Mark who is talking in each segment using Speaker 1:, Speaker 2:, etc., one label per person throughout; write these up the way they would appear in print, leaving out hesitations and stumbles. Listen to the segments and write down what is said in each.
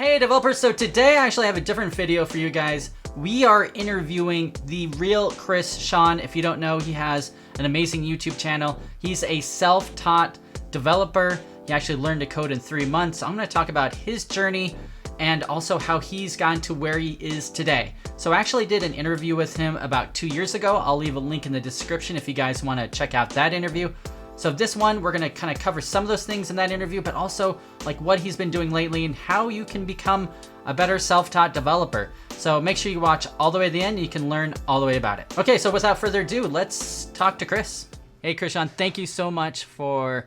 Speaker 1: Hey developers, so today I actually have a different video for you guys. We are interviewing the real Chris Sean. If you don't know, he has an amazing YouTube channel. He's a self-taught developer. He actually learned to code in 3 months. So I'm gonna talk about his journey and also how he's gotten to where he is today. So I actually did an interview with him about 2 years ago. I'll leave a link in the description if you guys wanna check out that interview. So this one, we're gonna kind of cover some of those things in that interview, but also like what he's been doing lately and how you can become a better self-taught developer. So make sure you watch all the way to the end and you can learn all the way about it. Okay, so without further ado, let's talk to Chris. Hey Krishan, thank you so much for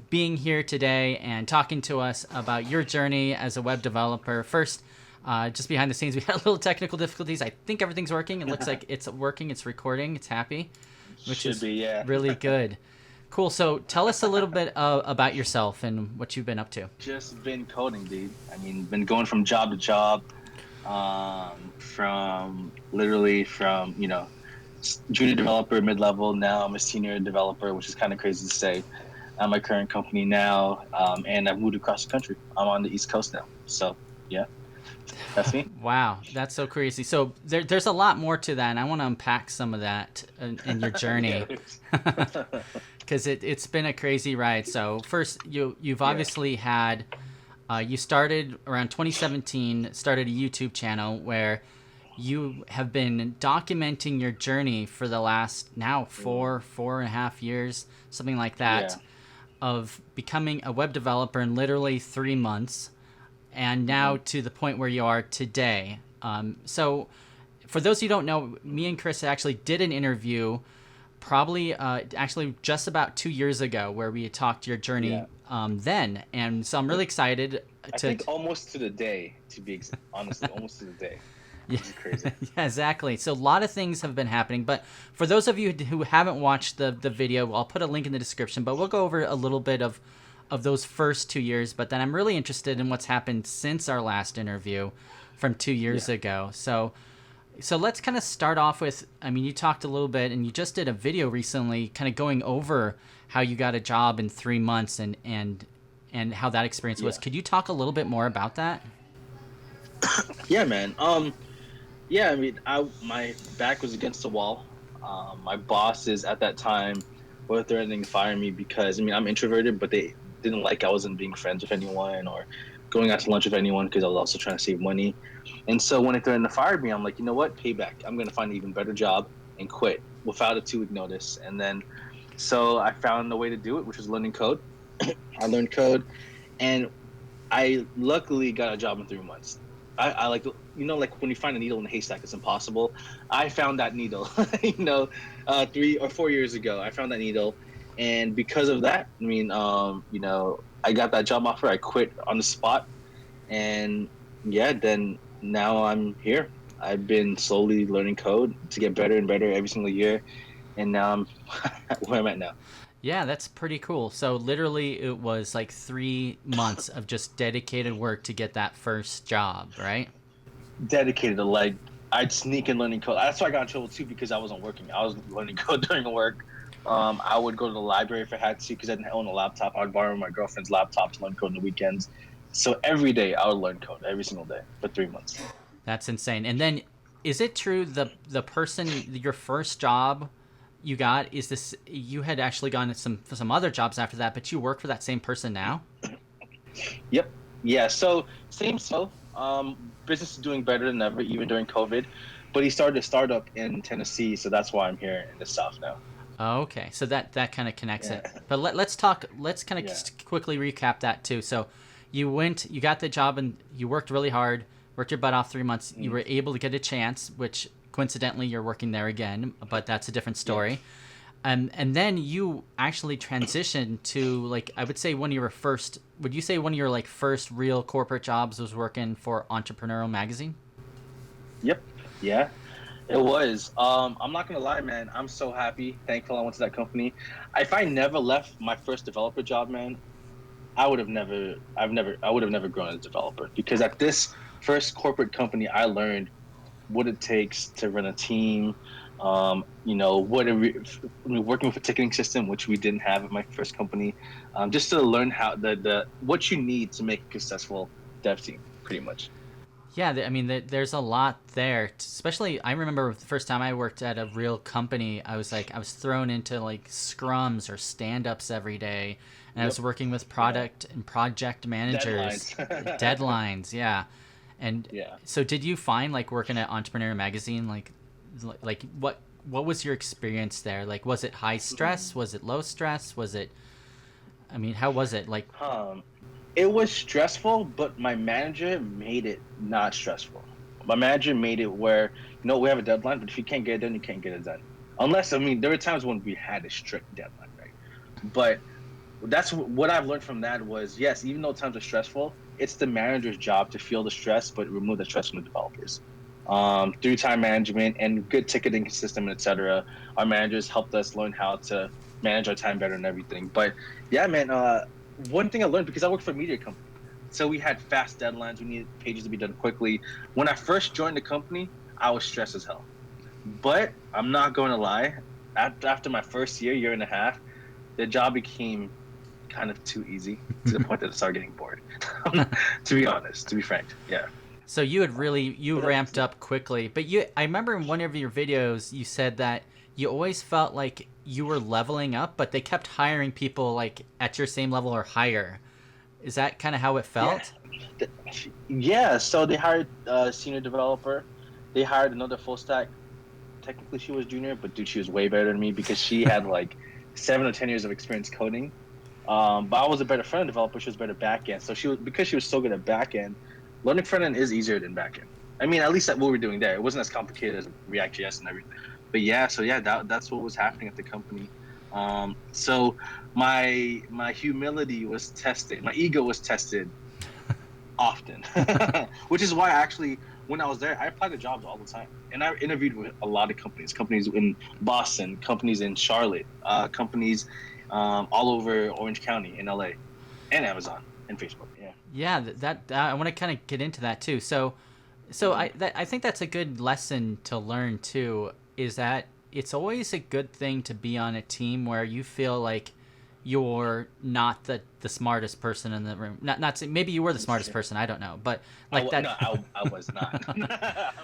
Speaker 1: being here today and talking to us about your journey as a web developer. First, just behind the scenes, we had a little technical difficulties. I think everything's working. It looks like it's working, it's recording, it's happy, which
Speaker 2: Should
Speaker 1: is
Speaker 2: be, yeah.
Speaker 1: really good. Cool. So tell us a little bit about yourself and what you've been up to.
Speaker 2: Just been coding, dude. I mean, been going from job to job, from junior developer, mid-level. Now I'm a senior developer, which is kind of crazy to say. I'm my current company now, and I've moved across the country. I'm on the East Coast now. So, yeah, that's me.
Speaker 1: Wow, that's so crazy. So there's a lot more to that, and I want to unpack some of that in your journey. Because it's been a crazy ride. So first, you've obviously had, you started around 2017, started a YouTube channel where you have been documenting your journey for the last now four and a half years, something like that, of becoming a web developer in literally 3 months, and now to the point where you are today. So for those who don't know, me and Chris actually did an interview probably actually just about 2 years ago where we had talked your journey then, and so I'm really excited
Speaker 2: I think almost to the day, to be honest, almost to the day.
Speaker 1: Yeah.
Speaker 2: It's crazy.
Speaker 1: Yeah, exactly. So a lot of things have been happening, but for those of you who haven't watched the video, I'll put a link in the description, but we'll go over a little bit of those first 2 years, but then I'm really interested in what's happened since our last interview from 2 years ago. So let's kind of start off with, I mean, you talked a little bit and you just did a video recently kind of going over how you got a job in 3 months and how that experience was. Could you talk a little bit more about that?
Speaker 2: Yeah, man. I mean, my back was against the wall. My bosses at that time were threatening to fire me because, I mean, I'm introverted, but they didn't like I wasn't being friends with anyone or going out to lunch with anyone because I was also trying to save money. And so when they threatened to fire me, I'm like, you know what? Payback. I'm going to find an even better job and quit without a 2-week notice. And then, so I found a way to do it, which was learning code. I learned code, and I luckily got a job in 3 months. I like, you know, like when you find a needle in a haystack, it's impossible. I found that needle, 3 or 4 years ago. I found that needle. And because of that, I mean, I got that job offer. I quit on the spot. And then now I'm here. I've been slowly learning code to get better and better every single year. And now I'm where I'm at now.
Speaker 1: Yeah, that's pretty cool. So literally it was like 3 months of just dedicated work to get that first job, right?
Speaker 2: Dedicated to, like, I'd sneak in learning code. That's why I got in trouble too, because I wasn't working. I was learning code during work. I would go to the library if I had to because I didn't own a laptop. I would borrow my girlfriend's laptop to learn code on the weekends. So every day I would learn code, every single day for 3 months.
Speaker 1: That's insane. And then is it true the person, your first job you got, is this, you had actually gone to some other jobs after that, but you work for that same person now?
Speaker 2: Yep. Yeah. So business is doing better than ever, even during COVID. But he started a startup in Tennessee, so that's why I'm here in the South now.
Speaker 1: Oh, okay. So that kind of connects it. But let's kind of just quickly recap that too. So you got the job and you worked really hard, worked your butt off 3 months. You were able to get a chance, which coincidentally you're working there again, but that's a different story. And then you actually transitioned to, like, I would say would you say one of your like first real corporate jobs was working for Entrepreneurial Magazine?
Speaker 2: Yep. Yeah. It was. I'm not gonna lie, man. I'm so happy, thankful I went to that company. If I never left my first developer job, man, I would have never grown as a developer, because at this first corporate company, I learned what it takes to run a team. Working with a ticketing system, which we didn't have at my first company, just to learn how what you need to make a successful dev team. pretty much.
Speaker 1: Yeah, I mean, there's a lot there. Especially, I remember the first time I worked at a real company, I was thrown into like scrums or stand-ups every day, and I was
Speaker 2: Yep.
Speaker 1: working with
Speaker 2: Yeah.
Speaker 1: product and project managers,
Speaker 2: Deadlines.
Speaker 1: deadlines, yeah. And
Speaker 2: Yeah.
Speaker 1: so, did you find like working at Entrepreneur Magazine, like what was your experience there? Like, was it high stress? Was it low stress? Was it? I mean, how was it? Like,
Speaker 2: Um, it was stressful, but my manager made it not stressful. My manager made it where, we have a deadline, but if you can't get it done, you can't get it done. Unless, I mean, there were times when we had a strict deadline, right? But that's what I've learned from that was, yes, even though times are stressful, it's the manager's job to feel the stress, but remove the stress from the developers. Through time management and good ticketing system, etc., our managers helped us learn how to manage our time better and everything. But yeah, man, one thing I learned because I worked for a media company, so we had fast deadlines. We needed pages to be done quickly. When I first joined the company, I was stressed as hell. But I'm not going to lie. After my first year and a half, the job became kind of too easy to the point that I started getting bored. To be honest, to be frank, yeah.
Speaker 1: so you
Speaker 2: But
Speaker 1: ramped up quickly, but I remember in one of your videos you said that you always felt like you were leveling up, but they kept hiring people like at your same level or higher. Is that kind of how it felt?
Speaker 2: Yeah. So they hired a senior developer. They hired another full stack. Technically, she was junior, but dude, she was way better than me because she had like 7 or 10 years of experience coding. But I was a better front end developer. She was better back end. So because she was so good at back end, learning front end is easier than back end. I mean, at least what we were doing there, it wasn't as complicated as React.js and everything. But yeah, so yeah, that's what was happening at the company. So my humility was tested, my ego was tested often, which is why actually when I was there, I applied to jobs all the time, and I interviewed with a lot of companies in Boston, companies in Charlotte, companies all over Orange County in LA, and Amazon and Facebook. Yeah.
Speaker 1: Yeah, that I want to kind of get into that too. So I think that's a good lesson to learn too. Is that it's always a good thing to be on a team where you feel like you're not the smartest person in the room. Not maybe you were the smartest person. I don't know, but like that.
Speaker 2: No, I was not. I was not.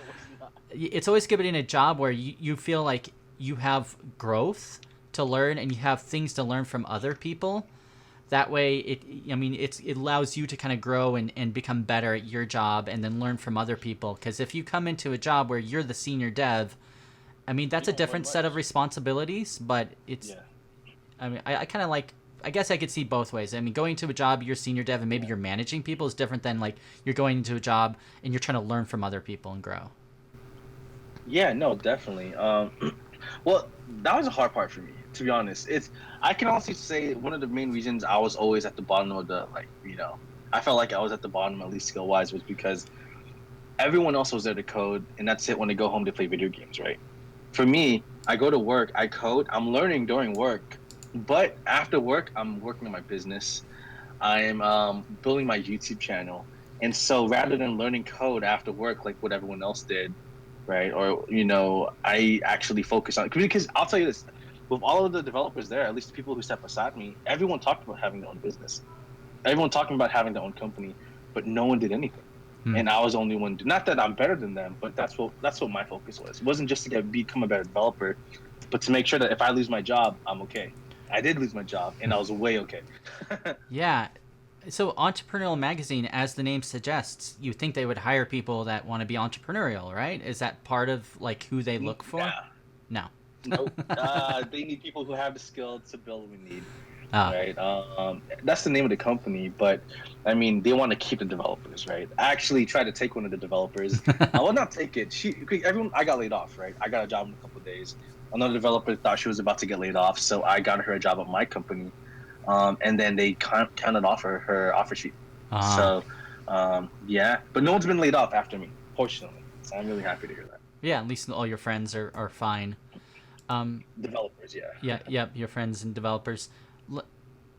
Speaker 1: It's always good being in a job where you feel like you have growth to learn and you have things to learn from other people. That way it allows you to kind of grow and become better at your job and then learn from other people. Because if you come into a job where you're the senior dev, I mean, that's a different set of responsibilities, but it's,
Speaker 2: Yeah.
Speaker 1: I mean, I kind of like, I guess I could see both ways. I mean, going to a job, you're senior dev and maybe you're managing people is different than like you're going into a job and you're trying to learn from other people and grow.
Speaker 2: Yeah, no, definitely. Well, that was a hard part for me, to be honest. I can honestly say one of the main reasons I was always at the bottom of I felt like I was at the bottom, at least skill wise, was because everyone else was there to code, and that's it. When they go home, they play video games, right? For me, I go to work, I code, I'm learning during work, but after work, I'm working on my business. I'm building my YouTube channel, and so rather than learning code after work like what everyone else did, right? Or I actually focus on, because I'll tell you this, with all of the developers there, at least the people who step beside me, everyone talked about having their own business. Everyone talking about having their own company, but no one did anything. And I was the only one. Not that I'm better than them, but that's what my focus was. It wasn't just to become a better developer, but to make sure that if I lose my job, I'm okay. I did lose my job, and I was way okay.
Speaker 1: Yeah. So Entrepreneurial Magazine, as the name suggests, you think they would hire people that want to be entrepreneurial, right? Is that part of like who they look for?
Speaker 2: Nah.
Speaker 1: No.
Speaker 2: Nope. They need people who have the skill to build what we need.
Speaker 1: Ah.
Speaker 2: Right. That's the name of the company, but I mean, they want to keep the developers, right? I actually tried to take one of the developers. I will not take it. I got laid off, right? I got a job in a couple of days. Another developer thought she was about to get laid off, so I got her a job at my company, and then they counted off her offer sheet. So, yeah, but no one's been laid off after me, fortunately. So I'm really happy to hear that.
Speaker 1: Yeah, at least all your friends are fine.
Speaker 2: Developers, yeah.
Speaker 1: Yeah, your friends and developers.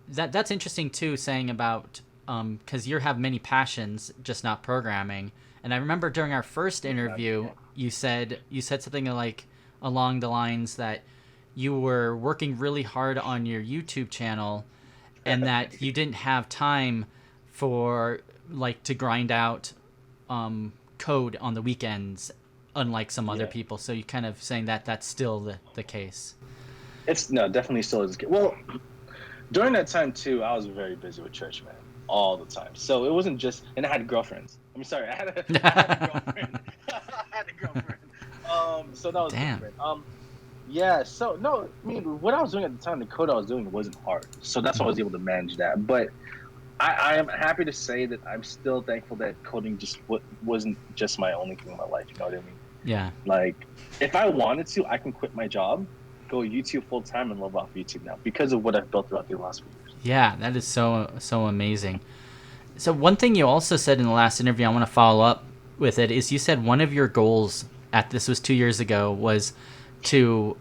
Speaker 1: That's interesting too, saying about because you have many passions, just not programming. And I remember during our first interview, you said something like along the lines that you were working really hard on your YouTube channel, and that you didn't have time for like to grind out code on the weekends, unlike some other
Speaker 2: Yeah.
Speaker 1: people. So you kind of saying that that's still the case.
Speaker 2: It's no, definitely still is. Well, during that time too, I was very busy with church, man, all the time. So it wasn't just, and I had girlfriends. I'm sorry, I had a girlfriend. I had a girlfriend. So that was
Speaker 1: Damn.
Speaker 2: different. Yeah. So no, I mean, what I was doing at the time, the code I was doing wasn't hard. So that's why I was able to manage that. But I am happy to say that I'm still thankful that coding just wasn't just my only thing in my life. You know what I mean?
Speaker 1: Yeah.
Speaker 2: Like, if I wanted to, I can quit my job, go YouTube full time, and live off YouTube now because of what I've built throughout the last few years.
Speaker 1: Yeah, that is so amazing. So one thing you also said in the last interview, I want to follow up with it, is you said one of your goals at this was 2 years ago was to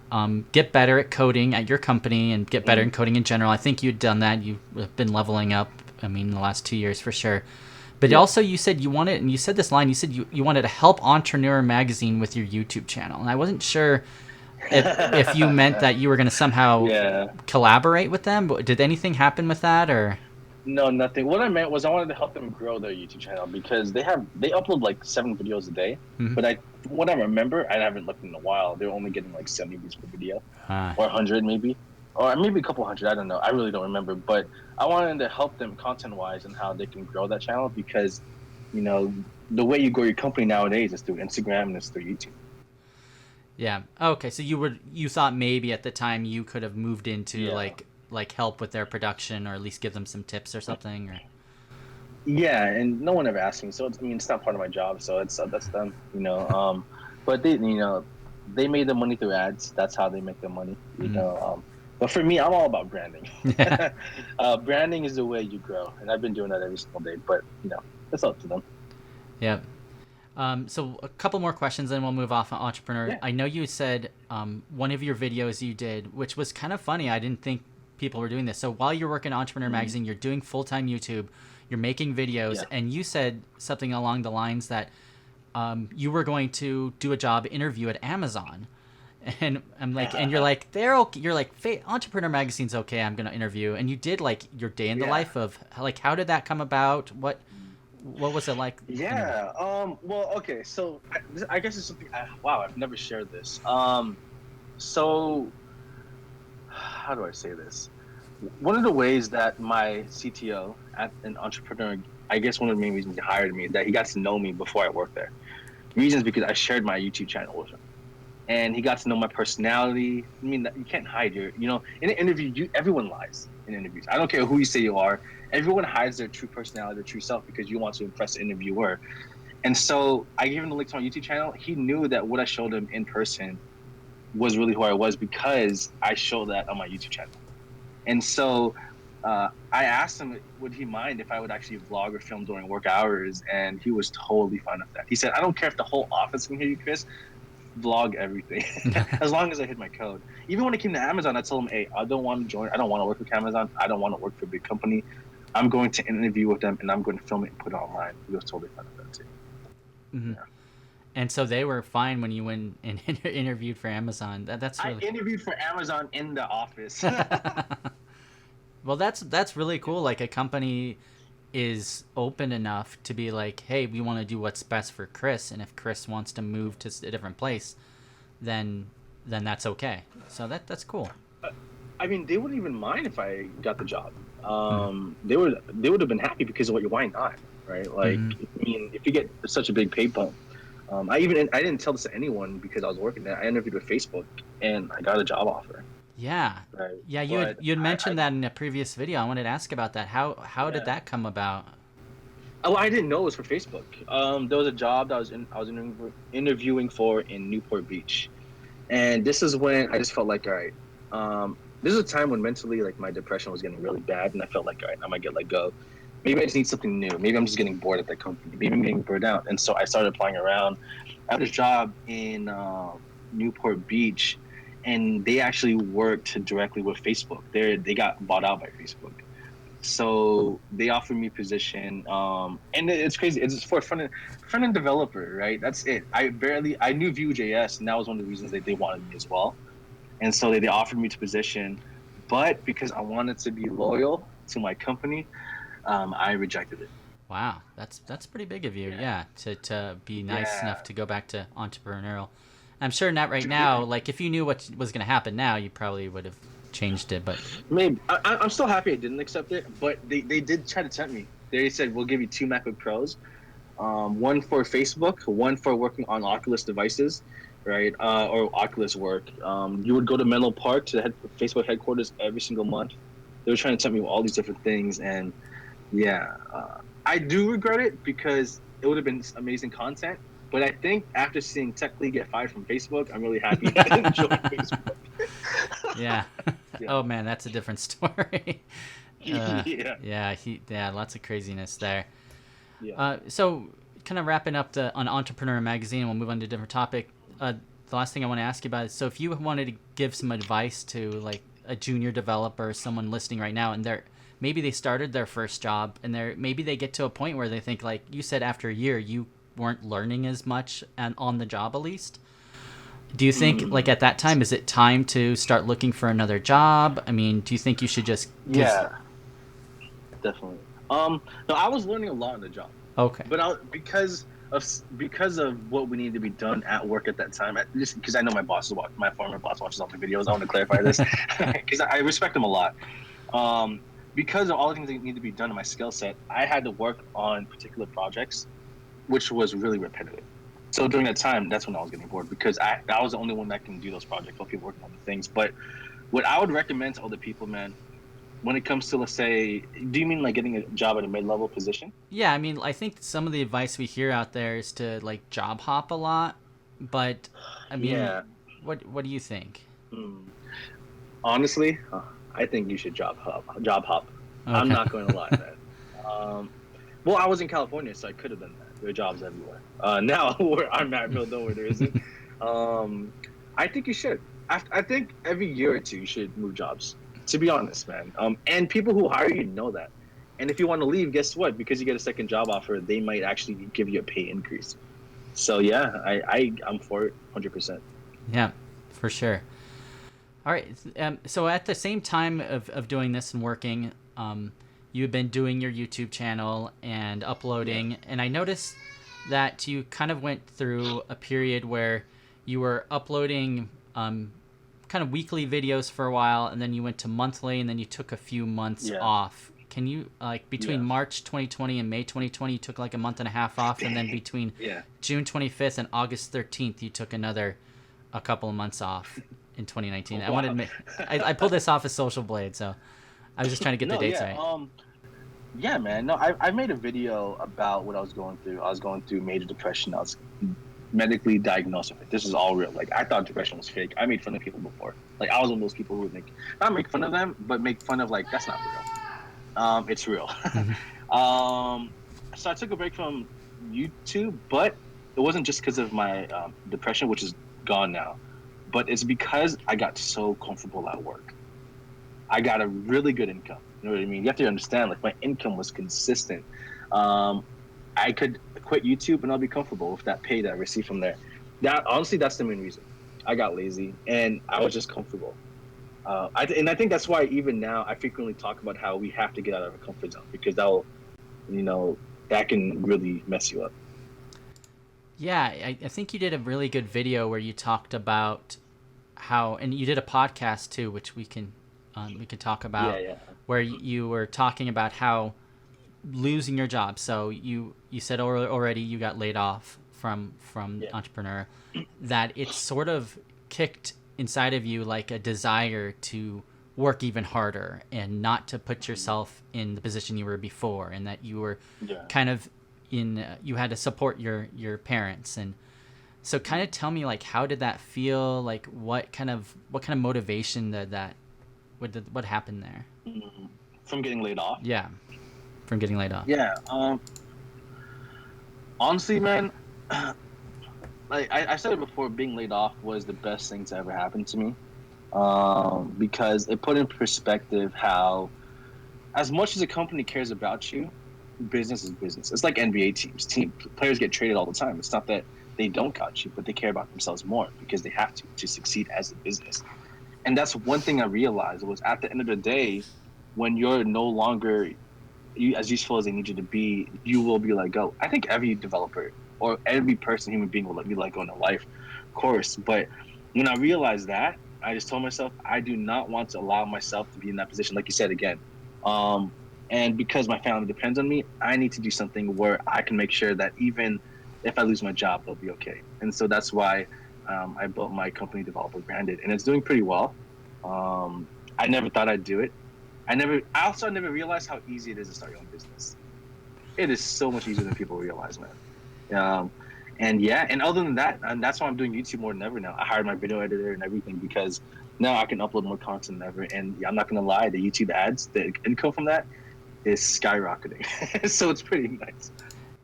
Speaker 1: get better at coding at your company and get better in coding in general. I think you'd done that. You've been leveling up. I mean, in the last 2 years for sure. But
Speaker 2: Yeah.
Speaker 1: also you said you wanted, and you said this line, you said you wanted to help Entrepreneur Magazine with your YouTube channel. And I wasn't sure if you meant that you were going to somehow
Speaker 2: Yeah.
Speaker 1: collaborate with them. But did anything happen with that, or?
Speaker 2: No, nothing. What I meant was I wanted to help them grow their YouTube channel because they upload like 7 videos a day.
Speaker 1: Mhm.
Speaker 2: But from what I remember, I haven't looked in a while. They're only getting like 70 views per video, or 100 maybe, or maybe a couple hundred. I don't know. I really don't remember. But I wanted to help them content wise and how they can grow that channel because, you know, the way you grow your company nowadays is through Instagram and it's through YouTube.
Speaker 1: Yeah. Okay. So you thought maybe at the time you could have moved into
Speaker 2: Yeah.
Speaker 1: like help with their production, or at least give them some tips or something, or?
Speaker 2: Yeah, and no one ever asked me, so it's not part of my job, so that's them, you know. But they made the money through ads. That's how they make their money, you know. But for me, I'm all about branding.
Speaker 1: Yeah.
Speaker 2: Branding is the way you grow, and I've been doing that every single day. But it's up to them.
Speaker 1: Yeah. So a couple more questions, then we'll move off on Entrepreneur.
Speaker 2: Yeah.
Speaker 1: I know you said one of your videos you did, which was kind of funny. I didn't think people were doing this. So while you're working Entrepreneur Magazine, you're doing full-time YouTube, you're making videos, and you said something along the lines that you were going to do a job interview at Amazon. And I'm like, and you're like, they're okay. You're like, Entrepreneur Magazine's okay. I'm going to interview. And you did like your day in the life of like, how did that come about? What was it like?
Speaker 2: Yeah. Well, okay. So I guess it's something. Wow, I've never shared this. So how do I say this? One of the ways that my CTO at an entrepreneur, I guess one of the main reasons he hired me is that he got to know me before I worked there. Reasons because I shared my YouTube channel with him, and he got to know my personality. I mean, you can't hide in an interview, everyone lies in interviews. I don't care who you say you are. Everyone hides their true personality, their true self, because you want to impress the interviewer. And so I gave him the link to my YouTube channel. He knew that what I showed him in person was really who I was because I showed that on my YouTube channel. And so I asked him, would he mind if I would actually vlog or film during work hours? And he was totally fine with that. He said, I don't care if the whole office can hear you, Chris. Vlog everything as long as I hit my code. Even when it came to Amazon, I told him, hey, I don't want to join. I don't want to work with Amazon. I don't want to work for a big company. I'm going to interview with them and I'm going to film it and put it online. He was totally fine with that too.
Speaker 1: Mm-hmm. Yeah. And so they were fine when you went and interviewed for Amazon. That's really...
Speaker 2: I interviewed for Amazon in the office.
Speaker 1: Well, that's really cool. Like a company is open enough to be like, hey, we want to do what's best for Chris, and if Chris wants to move to a different place, then that's okay. So that's cool.
Speaker 2: I mean, they wouldn't even mind if I got the job. They would have been happy because of why not, right? Like, I mean, if you get such a big pay bump, I didn't tell this to anyone because I was working there. I interviewed with Facebook and I got a job offer.
Speaker 1: Yeah.
Speaker 2: Right.
Speaker 1: Yeah, you had mentioned that in a previous video. I wanted to ask about that. How did that come about?
Speaker 2: Oh, I didn't know it was for Facebook. There was a job that I was interviewing for in Newport Beach, and this is when I just felt like, all right, this is a time when mentally, like, my depression was getting really bad, and I felt like, all right, I might get let go. Maybe I just need something new. Maybe I'm just getting bored at that company. Maybe I'm getting burned out, and so I started applying around. I had this job in Newport Beach. And they actually worked directly with Facebook. They got bought out by Facebook. So they offered me a position. And it's crazy. It's for a front-end developer, right? That's it. I knew Vue.js, and that was one of the reasons that they wanted me as well. And so they offered me to position. But because I wanted to be loyal to my company, I rejected it.
Speaker 1: Wow, that's pretty big of you. Yeah, to be nice
Speaker 2: Yeah.
Speaker 1: enough to go back to entrepreneurial. I'm sure not right
Speaker 2: Dude,
Speaker 1: now. Like if you knew what was going to happen now, you probably would have changed it. But
Speaker 2: maybe I'm still happy I didn't accept it, but they did try to tempt me. They said we'll give you two MacBook Pros, one for Facebook, one for working on Oculus devices, right? Or Oculus work. You would go to Menlo Park to the Facebook headquarters every single month. They were trying to tempt me with all these different things, and yeah, I do regret it because it would have been amazing content. But I think after seeing Tech Lee get fired from Facebook, I'm really happy I didn't join Facebook.
Speaker 1: yeah.
Speaker 2: Yeah.
Speaker 1: Oh man, that's a different story.
Speaker 2: Yeah.
Speaker 1: Yeah, lots of craziness there.
Speaker 2: Yeah.
Speaker 1: So kind of wrapping up on Entrepreneur Magazine, we'll move on to a different topic. The last thing I want to ask you about is, so if you wanted to give some advice to like a junior developer, someone listening right now, and maybe they started their first job, and maybe they get to a point where they think, like you said, after a year you weren't learning as much and on the job at least. Do you think like at that time, is it time to start looking for another job? I mean, do you think you should just
Speaker 2: Yeah. Definitely. No, I was learning a lot on the job,
Speaker 1: Okay.
Speaker 2: but because of what we needed to be done at work at that time, just because I know my former boss watches all the videos. I want to clarify this because I respect him a lot. Because of all the things that need to be done in my skill set, I had to work on particular projects, which was really repetitive. So during that time, that's when I was getting bored because I was the only one that can do those projects while people working on the things. But what I would recommend to other people, man, when it comes to, let's say, do you mean like getting a job at a mid-level position?
Speaker 1: Yeah, I mean, I think some of the advice we hear out there is to like job hop a lot, but I mean,
Speaker 2: Yeah.
Speaker 1: what do you think?
Speaker 2: Hmm. Honestly, I think you should job hop. Job hop. I'm
Speaker 1: Okay.
Speaker 2: not going to lie, man. Well, I was in California, so I could have done that. There are jobs everywhere. Now, where I'm at, nowhere there isn't. I think you should. I think every year or two you should move jobs. To be honest, man. And people who hire you know that. And if you want to leave, guess what? Because you get a second job offer, they might actually give you a pay increase. So yeah, I'm for it, 100%.
Speaker 1: Yeah, for sure. All right. So at the same time of doing this and working, you've been doing your YouTube channel and uploading, and I noticed that you kind of went through a period where you were uploading kind of weekly videos for a while, and then you went to monthly, and then you took a few months
Speaker 2: Yeah.
Speaker 1: off. Can you like between
Speaker 2: Yeah.
Speaker 1: March 2020 and May 2020, you took like a month and a half off, and then between
Speaker 2: Yeah.
Speaker 1: June 25th and August 13th, you took a couple of months off in 2019. I
Speaker 2: Wow.
Speaker 1: wanted to make, I pulled this off as Social Blade, so I was just trying to get the
Speaker 2: No,
Speaker 1: dates
Speaker 2: yeah.
Speaker 1: right.
Speaker 2: Yeah, man. No, I made a video about what I was going through. I was going through major depression. I was medically diagnosed with it. This is all real. Like, I thought depression was fake. I made fun of people before. Like, I was one of those people who would not make fun of them, but make fun of, like, that's not real. It's real. So I took a break from YouTube, but it wasn't just because of my depression, which is gone now, but it's because I got so comfortable at work. I got a really good income. You know what I mean? You have to understand, like, my income was consistent. I could quit YouTube and I'll be comfortable with that pay that I receive from there. Honestly, that's the main reason. I got lazy and I was just comfortable. And I think that's why even now I frequently talk about how we have to get out of our comfort zone, because that can really mess you up.
Speaker 1: Yeah, I think you did a really good video where you talked about how, and you did a podcast too, which we can talk about,
Speaker 2: Yeah.
Speaker 1: where you were talking about how losing your job. So you said already you got laid off from
Speaker 2: Yeah.
Speaker 1: Entrepreneur, that it sort of kicked inside of you like a desire to work even harder and not to put yourself in the position you were before, and that you were
Speaker 2: Yeah.
Speaker 1: kind of you had to support your parents. And so kind of tell me, like, how did that feel? Like what kind of motivation what happened there?
Speaker 2: From getting laid off.
Speaker 1: Yeah, from getting laid off.
Speaker 2: Yeah. Honestly, man, like I said it before, being laid off was the best thing to ever happen to me, because it put in perspective how, as much as a company cares about you, business is business. It's like NBA teams. Players get traded all the time. It's not that they don't got you, but they care about themselves more because they have to succeed as a business. And that's one thing I realized was, at the end of the day, when you're no longer as useful as they need you to be, you will be let go. I think every developer or every person, human being, will be let go in their life, of course. But when I realized that, I just told myself I do not want to allow myself to be in that position, like you said again. Um, and because my family depends on me, I need to do something where I can make sure that even if I lose my job, they'll be okay. And so that's why I built my company, Developer Branded, and it's doing pretty well. I never thought I'd do it. I also never realized how easy it is to start your own business. It is so much easier than people realize, man. And yeah, and other than that, and that's why I'm doing YouTube more than ever now. I hired my video editor and everything because now I can upload more content than ever. And yeah, I'm not gonna lie, the YouTube ads, the income from that is skyrocketing. So it's pretty nice.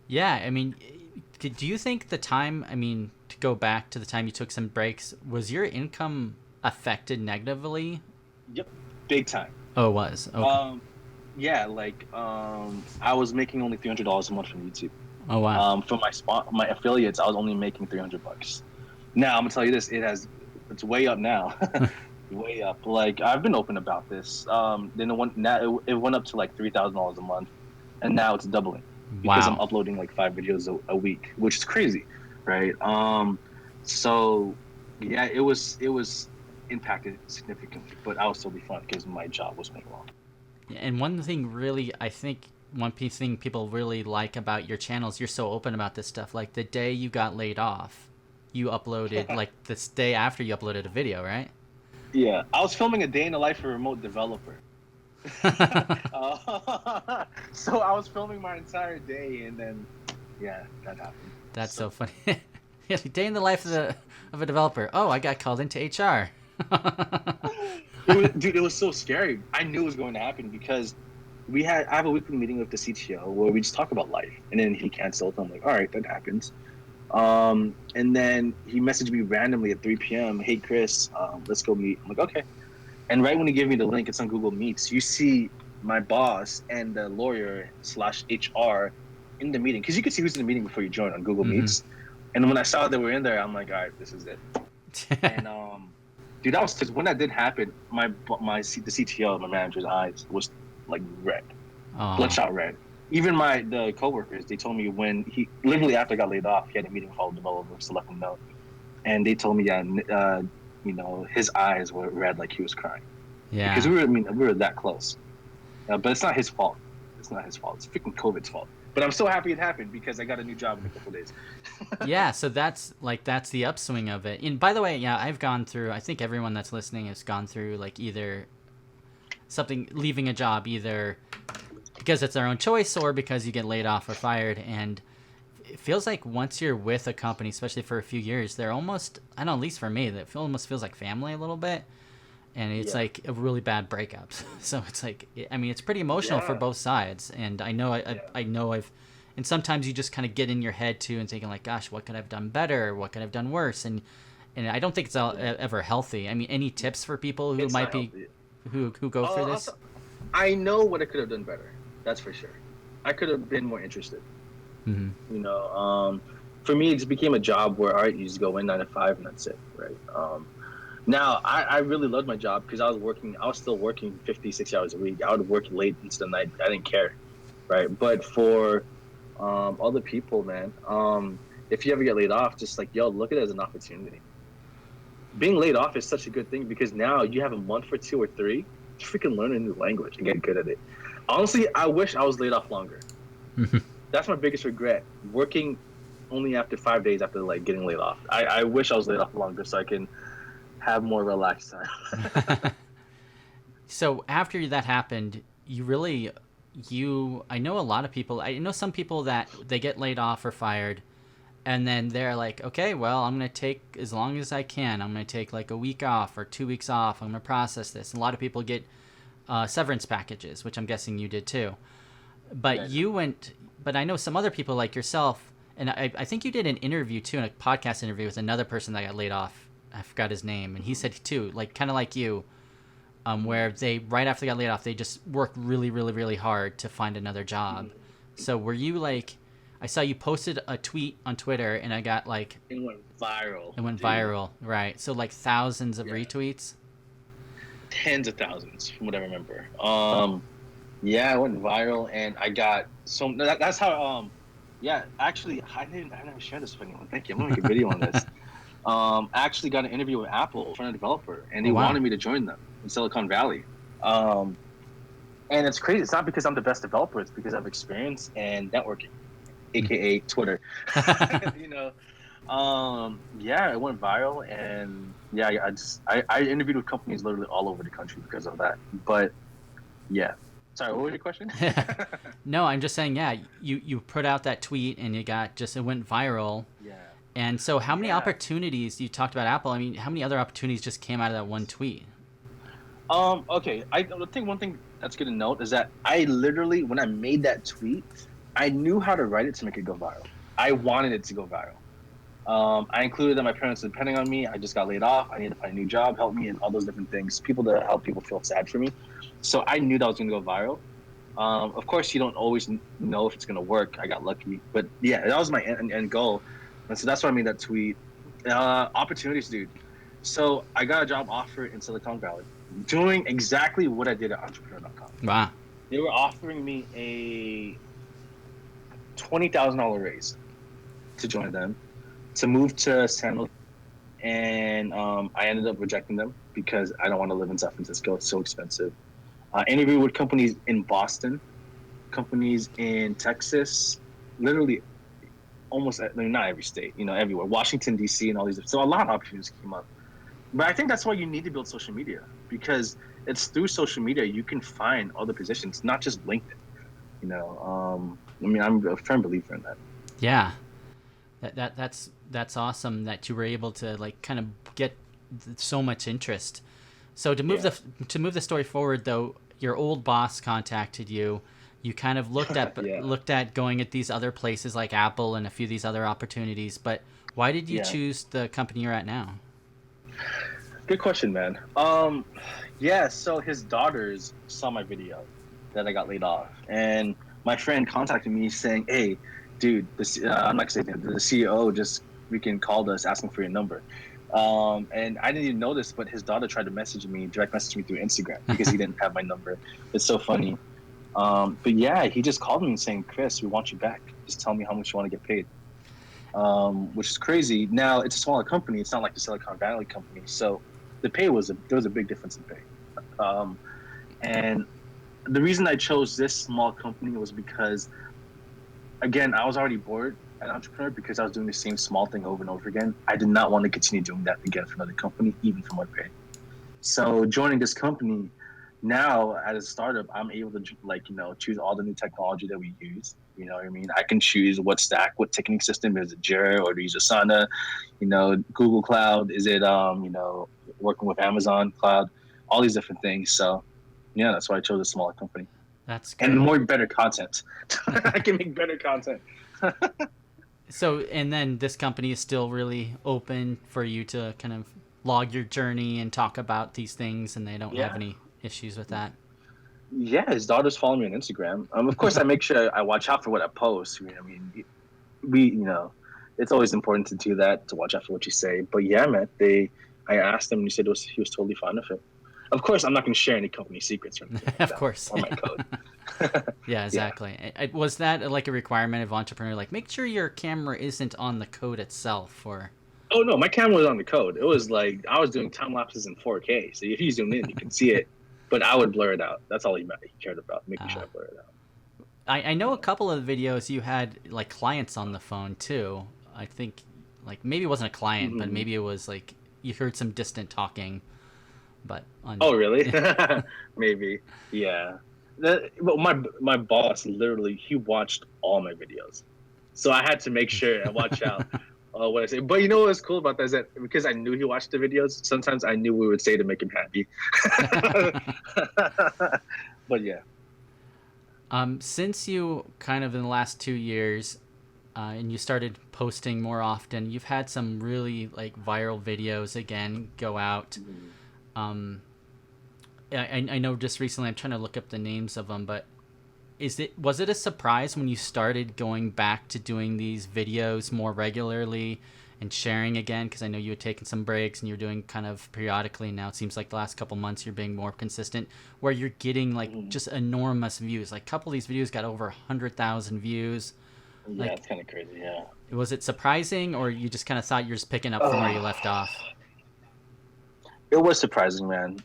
Speaker 1: Yeah, I mean, do you think the time, I mean, to go back to the time you took some breaks, was your income affected negatively?
Speaker 2: Yep, big time.
Speaker 1: Oh, it was. Okay.
Speaker 2: Yeah, like I was making only $300 a month from YouTube.
Speaker 1: Oh, wow.
Speaker 2: For my affiliates, I was only making $300. Now I'm gonna tell you this: it's way up now, way up. Like I've been open about this. Then it went up to like $3,000 a month, and now it's doubling because I'm
Speaker 1: Wow.
Speaker 2: uploading like 5 videos a week, which is crazy, right? So yeah, it was impacted significantly, but I was still be fun because my job was paying well.
Speaker 1: And one thing really, I think thing people really like about your channel is you're so open about this stuff. Like the day you got laid off, you uploaded, like this day after you uploaded a video, right?
Speaker 2: Yeah, I was filming a day in the life of a remote developer. So I was filming my entire day, and then yeah, that happened.
Speaker 1: That's so funny. Yeah, day in the life of a developer. Oh, I got called into HR.
Speaker 2: Dude, it was so scary. I knew it was going to happen because I have a weekly meeting with the CTO where we just talk about life, and then he canceled. I'm like, all right, that happens. And then he messaged me randomly at 3 p.m. Hey, Chris, let's go meet. I'm like, okay. And right when he gave me the link, it's on Google Meets. You see my boss and the lawyer / HR in the meeting, because you can see who's in the meeting before you join on Google Meets. And when I saw they were in there, I'm like, all right, this is it. And dude, that was because when that did happen, the CTO, my manager's eyes was like red, bloodshot red. Even the coworkers, they told me when he literally after I got laid off, he had a meeting with all the developers to let them know, and they told me, his eyes were red, like he was crying.
Speaker 1: Yeah.
Speaker 2: Because we were that close. But it's not his fault. It's not his fault. It's freaking COVID's fault. But I'm so happy it happened because I got a new job in a couple of days.
Speaker 1: Yeah, so that's the upswing of it. And by the way, yeah, I've gone through, I think everyone that's listening has gone through like either leaving a job either because it's their own choice or because you get laid off or fired. And it feels like once you're with a company, especially for a few years, they're almost, I don't know, at least for me, that almost feels like family a little bit. And it's like a really bad breakup. So it's like, I mean, it's pretty emotional for both sides. And I know and sometimes you just kind of get in your head too and thinking like, gosh, what could I have done better? What could I have done worse? And I don't think it's ever healthy. I mean, any tips for people who might be, who go through this?
Speaker 2: Also, I know what I could have done better. That's for sure. I could have been more interested. Mm-hmm. For me, it just became a job where, all right, you just go in 9 to 5 and that's it, right? Now, I really loved my job because I was still working 50, 60 hours a week. I would work late into the night. I didn't care, right? But for other people, man, if you ever get laid off, just like, look at it as an opportunity. Being laid off is such a good thing because now you have a month or 2 or 3 to freaking learn a new language and get good at it. Honestly, I wish I was laid off longer. That's my biggest regret, working only after 5 days after like getting laid off. I wish I was laid off longer so I can have more relaxed time.
Speaker 1: So after that happened, I know a lot of people, I know some people that they get laid off or fired and then they're like, okay, well, I'm going to take as long as I can. I'm going to take like a week off or 2 weeks off. I'm going to process this. And a lot of people get severance packages, which I'm guessing you did too. But but I know some other people like yourself, and I think you did an interview too, a podcast interview with another person that got laid off. I forgot his name, and he said too, like kind of like you, where they right after they got laid off, they just worked really, really, really hard to find another job. So were you like, I saw you posted a tweet on Twitter, and I got like
Speaker 2: it went viral.
Speaker 1: It went viral, right? So like thousands of retweets,
Speaker 2: tens of thousands, from what I remember. Yeah, it went viral, and I got so that's how yeah, actually I never shared this with anyone. Thank you. I'm gonna make a video on this. I actually got an interview with Apple for a developer, and
Speaker 1: Oh
Speaker 2: they
Speaker 1: wow.
Speaker 2: wanted me to join them in Silicon Valley. Um, and it's crazy. It's not because I'm the best developer. It's because of experience and networking, aka Twitter. you know, yeah, it went viral, and yeah, I interviewed with companies literally all over the country because of that. But yeah, sorry, what was your question?
Speaker 1: No, I'm just saying, yeah, you put out that tweet and you got just it went viral.
Speaker 2: Yeah,
Speaker 1: And so how many
Speaker 2: yeah.
Speaker 1: opportunities you talked about Apple? I mean, how many other opportunities just came out of that one tweet?
Speaker 2: Okay. I think one thing that's good to note is that I literally, when I made that tweet, I knew how to write it to make it go viral. I wanted it to go viral. I included that my parents were depending on me. I just got laid off. I needed to find a new job, help me, and all those different things. People that help people feel sad for me. So I knew that was going to go viral. Of course, you don't always know if it's going to work. I got lucky, but yeah, that was my end goal, and so that's why I made that tweet. Opportunities, dude. So I got a job offer in Silicon Valley, doing exactly what I did at Entrepreneur.com.
Speaker 1: Wow.
Speaker 2: They were offering me a $20,000 raise to join them, to move to San Jose, and I ended up rejecting them because I don't want to live in San Francisco. It's so expensive. Interviewed with companies in Boston, companies in Texas, literally almost not every state, everywhere, Washington D.C. and all these. So a lot of opportunities came up. But I think that's why you need to build social media, because it's through social media you can find other positions, not just LinkedIn. I mean, I'm a firm believer in that.
Speaker 1: Yeah. That's awesome that you were able to like kind of get so much interest. So
Speaker 2: Yeah,
Speaker 1: to move the story forward though, your old boss contacted you. You kind of
Speaker 2: yeah,
Speaker 1: looked at going at these other places like Apple and a few of these other opportunities, but why did you
Speaker 2: yeah.
Speaker 1: choose the company you're at now?
Speaker 2: Good question, man. Yeah. So his daughters saw my video that I got laid off, and my friend contacted me saying, "Hey, dude, I'm not gonna say the CEO just freaking called us asking for your number." And I didn't even notice, but his daughter tried to direct message me through Instagram because he didn't have my number. It's so funny. But yeah, he just called me saying, "Chris, we want you back. Just tell me how much you want to get paid." Which is crazy. Now it's a smaller company. It's not like the Silicon Valley company, so the pay there was a big difference in pay. Um, and the reason I chose this small company was because, again, I was already bored as an entrepreneur because I was doing the same small thing over and over again. I did not want to continue doing that again for another company, even for more pay. So joining this company now as a startup, I'm able to choose all the new technology that we use. You know what I mean? I can choose what stack, what ticketing system is it, Jira or do you use Asana? Google Cloud, is it working with Amazon Cloud, all these different things. So yeah, that's why I chose a smaller company
Speaker 1: That's
Speaker 2: and
Speaker 1: great.
Speaker 2: better content. I can make better content.
Speaker 1: So, and then this company is still really open for you to kind of log your journey and talk about these things, and they don't have
Speaker 2: Yeah.
Speaker 1: any issues with that.
Speaker 2: Yeah, his daughters follow me on Instagram. Of course, I make sure I watch out for what I post. I mean, it's always important to do that, to watch out for what you say. But yeah, man, I asked him, and he was totally fine with it. Of course, I'm not going to share any company secrets or anything like
Speaker 1: Of
Speaker 2: that,
Speaker 1: course.
Speaker 2: or my code.
Speaker 1: Yeah,
Speaker 2: Yeah.
Speaker 1: exactly. Was that like a requirement of entrepreneur? Like, make sure your camera isn't on the code itself, or
Speaker 2: Oh no, my camera was on the code. It was like I was doing time lapses in 4K. So if you zoom in, you can see it. But I would blur it out. That's all he cared about, making sure
Speaker 1: uh,
Speaker 2: I blur it out.
Speaker 1: I know a
Speaker 2: Yeah.
Speaker 1: couple of videos you had like clients on the phone too. I think like maybe it wasn't a client, but
Speaker 2: Mm-hmm.
Speaker 1: maybe it was like you heard some distant talking. But on
Speaker 2: Oh really? Maybe. Yeah. But my boss literally he watched all my videos, so I had to make sure and watch out what I say. But you know what's cool about that is that because I knew he watched the videos, sometimes I knew we would say to make him happy. But yeah.
Speaker 1: Since you kind of in the last 2 years, and you started posting more often, you've had some really like viral videos again go out.
Speaker 2: Mhm.
Speaker 1: Um, I know just recently I'm trying to look up the names of them, but was it a surprise when you started going back to doing these videos more regularly and sharing again, because I know you had taken some breaks and you're doing kind of periodically. Now it seems like the last couple months you're being more consistent, where you're getting like just enormous views. Like a couple of these videos got over 100,000 views.
Speaker 2: Yeah,
Speaker 1: Like,
Speaker 2: it's kind of crazy. Yeah.
Speaker 1: was it surprising, or you just kind of thought you're just picking up from where you left off?
Speaker 2: It was surprising, man.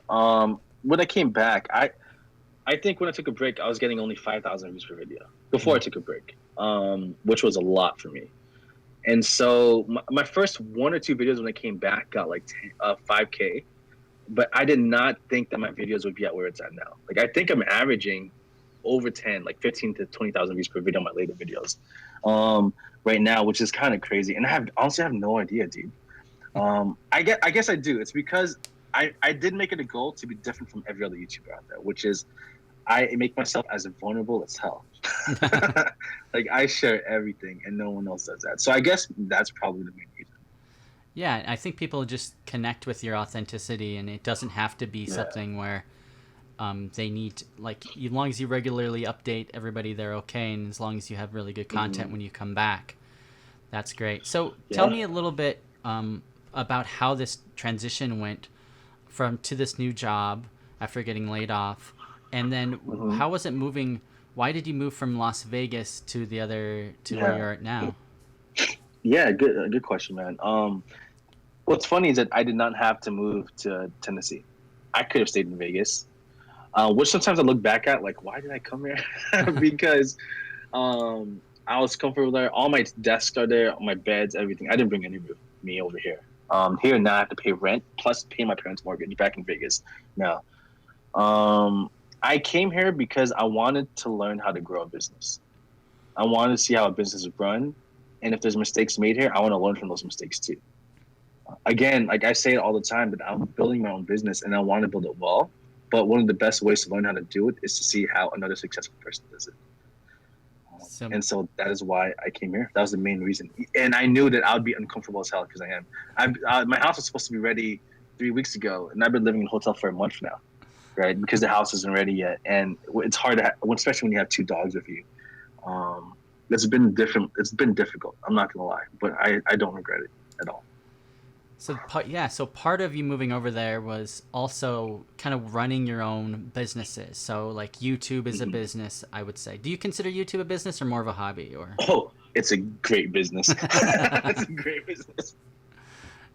Speaker 2: When I came back, I think when I took a break, I was getting only 5,000 views per video before I took a break, which was a lot for me. And so my first one or two videos when I came back got like 5K, but I did not think that my videos would be at where it's at now. Like I think I'm averaging over 10, like 15 to 20,000 views per video on my later videos, right now, which is kind of crazy. And honestly have no idea, dude. I guess I do. It's because I did make it a goal to be different from every other YouTuber out there, which is I make myself as vulnerable as hell. Like I share everything and no one else does that. So I guess that's probably the main reason.
Speaker 1: Yeah, I think people just connect with your authenticity, and it doesn't have to be something where they need like, as long as you regularly update everybody, they're okay, and as long as you have really good content when you come back, that's great. So tell me a little bit about how this transition went to this new job after getting laid off, and then how was it moving? Why did you move from Las Vegas to where you're at now?
Speaker 2: Yeah, good question, man. What's funny is that I did not have to move to Tennessee. I could have stayed in Vegas, which sometimes I look back at like, why did I come here? Because I was comfortable there. All my desks are there, all my beds, everything. I didn't bring any with me over here. Here now I have to pay rent plus pay my parents' mortgage back in Vegas now. I came here because I wanted to learn how to grow a business. I wanted to see how a business is run, and if there's mistakes made here, I want to learn from those mistakes too. Again, like I say it all the time, that I'm building my own business and I want to build it well. But one of the best ways to learn how to do it is to see how another successful person does it. And so that is why I came here. That was the main reason. And I knew that I would be uncomfortable as hell because I am. My house was supposed to be ready 3 weeks ago, and I've been living in a hotel for a month now, right? Because the house isn't ready yet, and it's hard to, especially when you have 2 dogs with you. It's been different. It's been difficult. I'm not gonna lie, but I don't regret it at all.
Speaker 1: So part of you moving over there was also kind of running your own businesses. So like YouTube is a business, I would say. Do you consider YouTube a business or more of a hobby? Or
Speaker 2: it's a great business. It's a great business.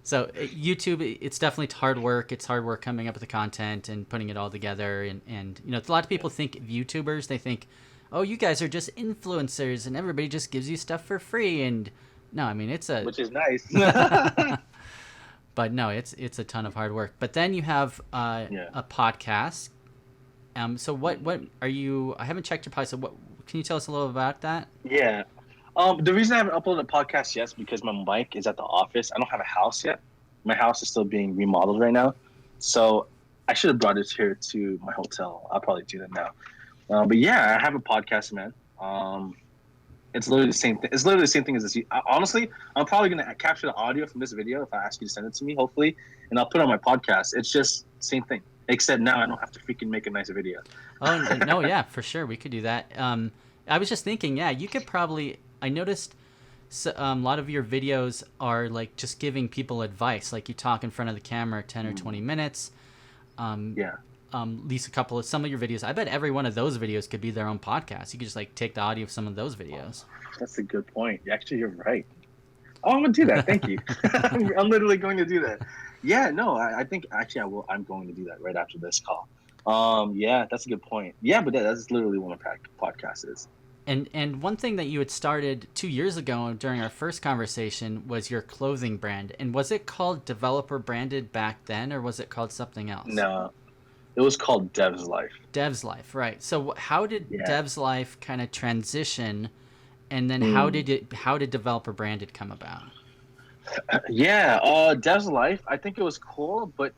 Speaker 1: So YouTube, it's definitely hard work. It's hard work coming up with the content and putting it all together. And you know, a lot of people think of YouTubers, they think, oh, you guys are just influencers and everybody just gives you stuff for free. And no, I mean, which is nice. But no, it's a ton of hard work. But then you have a podcast. So what are you? I haven't checked your podcast. So what can you tell us a little about that?
Speaker 2: Yeah. The reason I haven't uploaded a podcast yet is because my mic is at the office. I don't have a house yet. My house is still being remodeled right now, so I should have brought it here to my hotel. I'll probably do that now. But yeah, I have a podcast, man. It's literally the same thing. It's literally the same thing as this. Honestly, I'm probably gonna capture the audio from this video if I ask you to send it to me, hopefully, and I'll put it on my podcast. It's just the same thing, except now I don't have to freaking make a nice video.
Speaker 1: Oh no, yeah, for sure, we could do that. I was just thinking, yeah, you could probably. I noticed a lot of your videos are like just giving people advice, like you talk in front of the camera 10 or 20 minutes. At least some of your videos. I bet every one of those videos could be their own podcast. You could just like take the audio of some of those videos.
Speaker 2: That's a good point. Actually, you're right. Oh, I'm gonna do that. Thank you. I'm literally going to do that. Yeah, no, I think actually I will. I'm going to do that right after this call. Yeah, that's a good point. Yeah, but that's literally what my podcast is.
Speaker 1: And one thing that you had started 2 years ago during our first conversation was your clothing brand. And was it called Developer Branded back then, or was it called something else?
Speaker 2: No. It was called Dev's Life.
Speaker 1: Dev's Life, right. So how did Dev's Life kind of transition, and then how did Developer Branded come about?
Speaker 2: Dev's Life, I think it was cool, but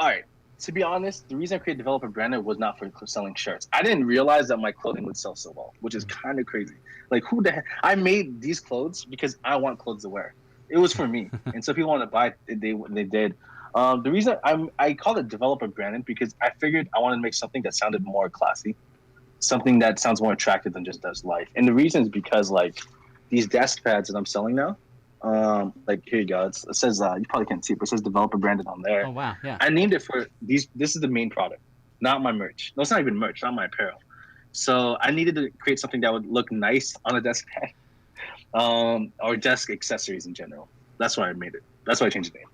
Speaker 2: all right, to be honest, the reason I created Developer Branded was not for selling shirts. I didn't realize that my clothing would sell so well, which is kind of crazy. Like, who the heck? I made these clothes because I want clothes to wear. It was for me. And so people want to buy it, they did. The reason I called it Developer Branded because I figured I wanted to make something that sounded more classy, something that sounds more attractive than just Dev's Life. And the reason is because like these desk pads that I'm selling now, Like here you go. It says you probably can't see it, but it says developer branded on there.
Speaker 1: Oh wow, yeah.
Speaker 2: I named it for these. This is the main product, not my merch. No, it's not even merch, not my apparel. So I needed to create something that would look nice on a desk pad, or desk accessories in general. That's why I made it. That's why I changed the name.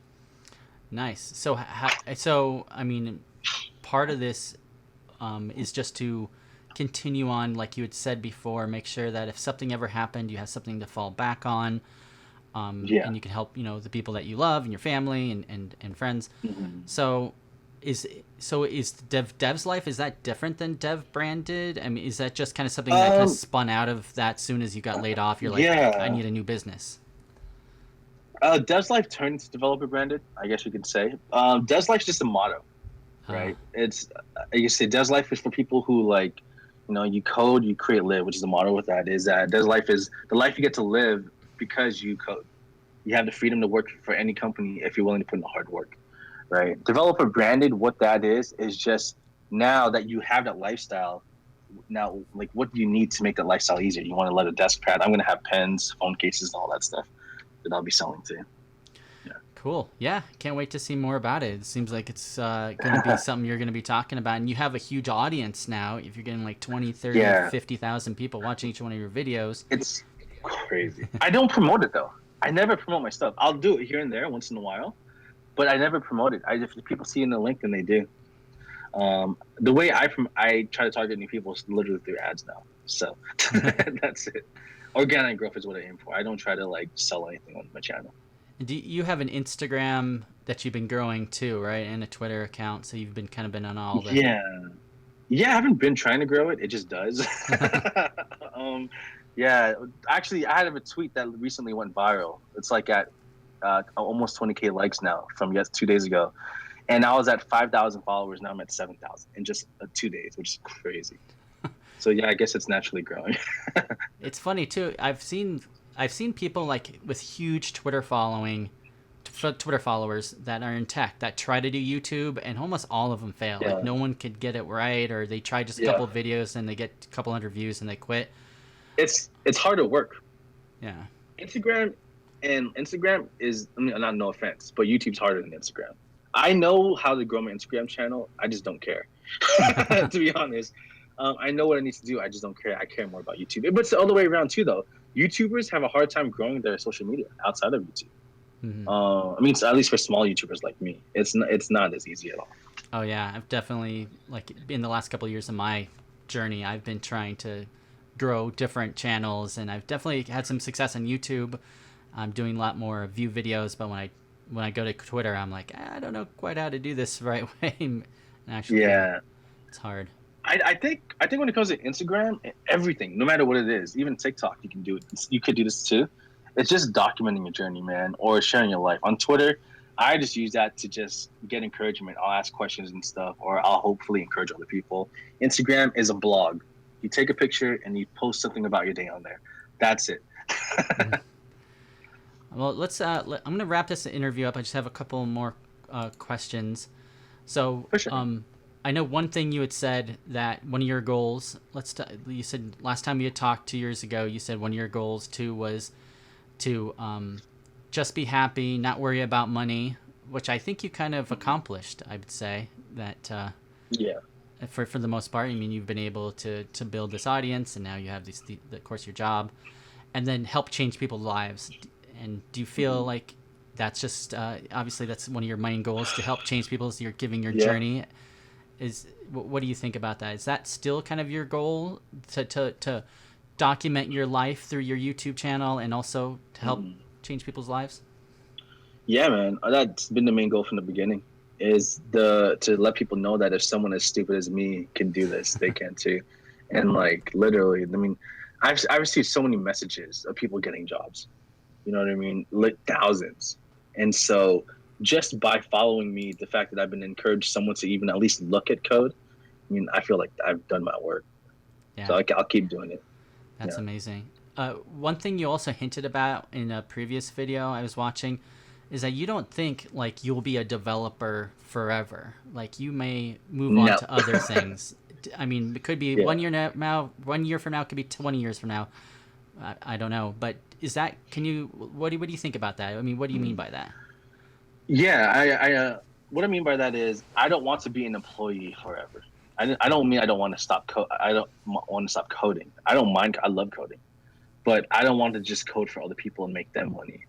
Speaker 1: Nice. So I mean, part of this is just to continue on, like you had said before, make sure that if something ever happened, you have something to fall back on,
Speaker 2: Yeah.
Speaker 1: and you can help, the people that you love and your family and friends.
Speaker 2: Mm-hmm.
Speaker 1: So is Dev's life, is that different than Dev branded? I mean, is that just kind of something that kind of spun out of that soon as you got laid off? You're like,
Speaker 2: yeah.
Speaker 1: I need a new business.
Speaker 2: Dev's life turned into developer branded, I guess you could say. Dev's life's just a motto, right? It's you say Dev's life is for people who like, you code, you create, live, which is the motto with that. Is that Dev's life is the life you get to live because you code. You have the freedom to work for any company if you're willing to put in the hard work, right? Developer branded, what that is just now that you have that lifestyle. Now, like, what do you need to make that lifestyle easier? You want to let a desk pad. I'm going to have pens, phone cases, and all that stuff that I'll be selling too. Yeah.
Speaker 1: Cool. Yeah. Can't wait to see more about it. It seems like it's going to be something you're going to be talking about. And you have a huge audience now. If you're getting like 20, 30, 50,000 people watching each one of your videos.
Speaker 2: It's crazy. I don't promote it though. I never promote my stuff. I'll do it here and there once in a while, but I never promote it. If people see in the link, then they do. The way I try to target new people is literally through ads now. So that's it. Organic growth is what I aim for. I don't try to like sell anything on my channel.
Speaker 1: Do you have an Instagram that you've been growing too, right? And a Twitter account, so you've been on all the.
Speaker 2: Yeah. I haven't been trying to grow it. It just does. Yeah. Actually, I had a tweet that recently went viral. It's like at almost 20K likes now from 2 days ago, and I was at 5,000 followers. Now I'm at 7,000 in just 2 days, which is crazy. So yeah, I guess it's naturally growing.
Speaker 1: It's funny too. I've seen people like with huge Twitter followers that are in tech that try to do YouTube, and almost all of them fail.
Speaker 2: Yeah.
Speaker 1: Like no one could get it right, or they try just a couple of videos and they get a couple hundred views and they quit.
Speaker 2: It's hard to work.
Speaker 1: Yeah.
Speaker 2: Instagram is, no offense, but YouTube's harder than Instagram. I know how to grow my Instagram channel. I just don't care. To be honest. I know what I need to do. I just don't care. I care more about YouTube. But it's the other way around too, though. YouTubers have a hard time growing their social media outside of YouTube. Mm-hmm. At least for small YouTubers like me, it's not as easy at all.
Speaker 1: Oh yeah, I've definitely, like, in the last couple of years of my journey, I've been trying to grow different channels, and I've definitely had some success on YouTube. I'm doing a lot more view videos, but when I go to Twitter, I'm like, I don't know quite how to do this the right way. And actually, it's hard.
Speaker 2: I think when it comes to Instagram, everything, no matter what it is, even TikTok, you can do it. You could do this too. It's just documenting your journey, man, or sharing your life. On Twitter, I just use that to just get encouragement. I'll ask questions and stuff, or I'll hopefully encourage other people. Instagram is a blog. You take a picture and you post something about your day on there. That's it.
Speaker 1: Well, I'm going to wrap this interview up. I just have a couple more questions. So,
Speaker 2: for sure.
Speaker 1: I know one thing you had said, that one of your goals, you said last time you had talked 2 years ago, you said one of your goals too was to just be happy, not worry about money, which I think you kind of accomplished. I would say that for the most part. I mean, you've been able to build this audience, and now you have of course, your job, and then help change people's lives. And do you feel like that's just obviously that's one of your main goals, to help change people as you're giving your journey? What do you think about that? Is that still kind of your goal, to document your life through your YouTube channel and also to help change people's lives?
Speaker 2: Yeah, man, that's been the main goal from the beginning, is to let people know that if someone as stupid as me can do this, they can too. And like literally, I've received so many messages of people getting jobs. You know what I mean? Like thousands. And so just by following me, the fact that I've been encouraged someone to even at least look at code, I feel like I've done my work. Yeah. So I'll keep doing it.
Speaker 1: That's amazing. One thing you also hinted about in a previous video I was watching is that you don't think like you'll be a developer forever. Like you may move on to other things. I mean, it could be 1 year now, 1 year from now, it could be 20 years from now. I don't know. But is that, what do you think about that? I mean, what do you mean by that?
Speaker 2: Yeah, what I mean by that is I don't want to be an employee forever. I don't mean I don't want to stop I don't want to stop coding. I don't mind. I love coding, but I don't want to just code for other people and make them money.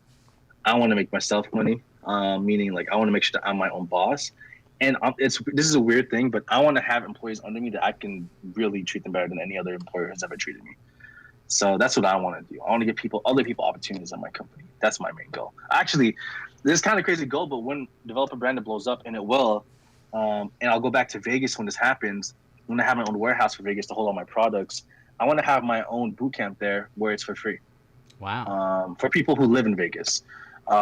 Speaker 2: I want to make myself money. Meaning like I want to make sure that I'm my own boss. And this is a weird thing, but I want to have employees under me that I can really treat them better than any other employer has ever treated me. So that's what I want to do. I want to give other people opportunities at my company. That's my main goal. Actually, this is kind of crazy goal, but when Developer Branded blows up, and it will, and I'll go back to Vegas when this happens, when I have my own warehouse for Vegas to hold all my products, I want to have my own boot camp there where it's for free.
Speaker 1: Wow.
Speaker 2: For people who live in Vegas.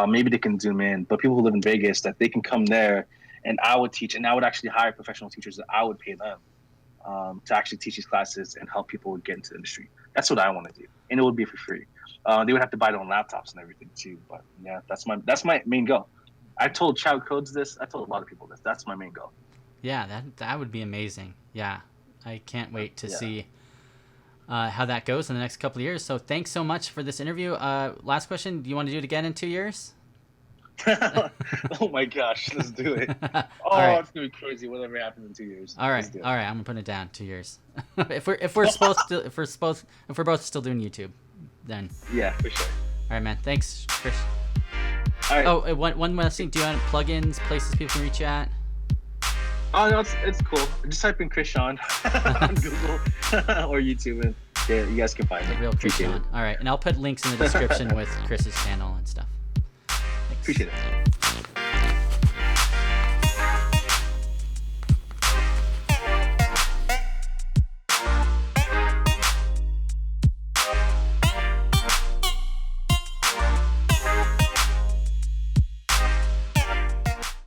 Speaker 2: Maybe they can zoom in, but people who live in Vegas, that they can come there and I would teach, and I would actually hire professional teachers that I would pay them to actually teach these classes and help people get into the industry. That's what I want to do, and it would be for free. They would have to buy their own laptops and everything too. But yeah, that's my main goal. I told Child Codes this. I told a lot of people this. That's my main goal.
Speaker 1: Yeah, that would be amazing. Yeah, I can't wait to see how that goes in the next couple of years. So thanks so much for this interview. Last question: do you want to do it again in 2 years?
Speaker 2: Oh my gosh, let's do it. Oh,
Speaker 1: right.
Speaker 2: It's gonna be crazy. Whatever happens in 2 years.
Speaker 1: All right, I'm gonna put it down. 2 years. if we're both still doing YouTube, then
Speaker 2: yeah, for sure.
Speaker 1: All right, man. Thanks, Chris.
Speaker 2: All right.
Speaker 1: Oh, one last thing. Do you want plugins, places people can reach you at?
Speaker 2: Oh no, it's cool. Just type in Chris Sean on Google or YouTube, and yeah, you guys can find me.
Speaker 1: Real Chris Sean. All right, and I'll put links in the description with Chris's channel and stuff. Thanks.
Speaker 2: Appreciate it.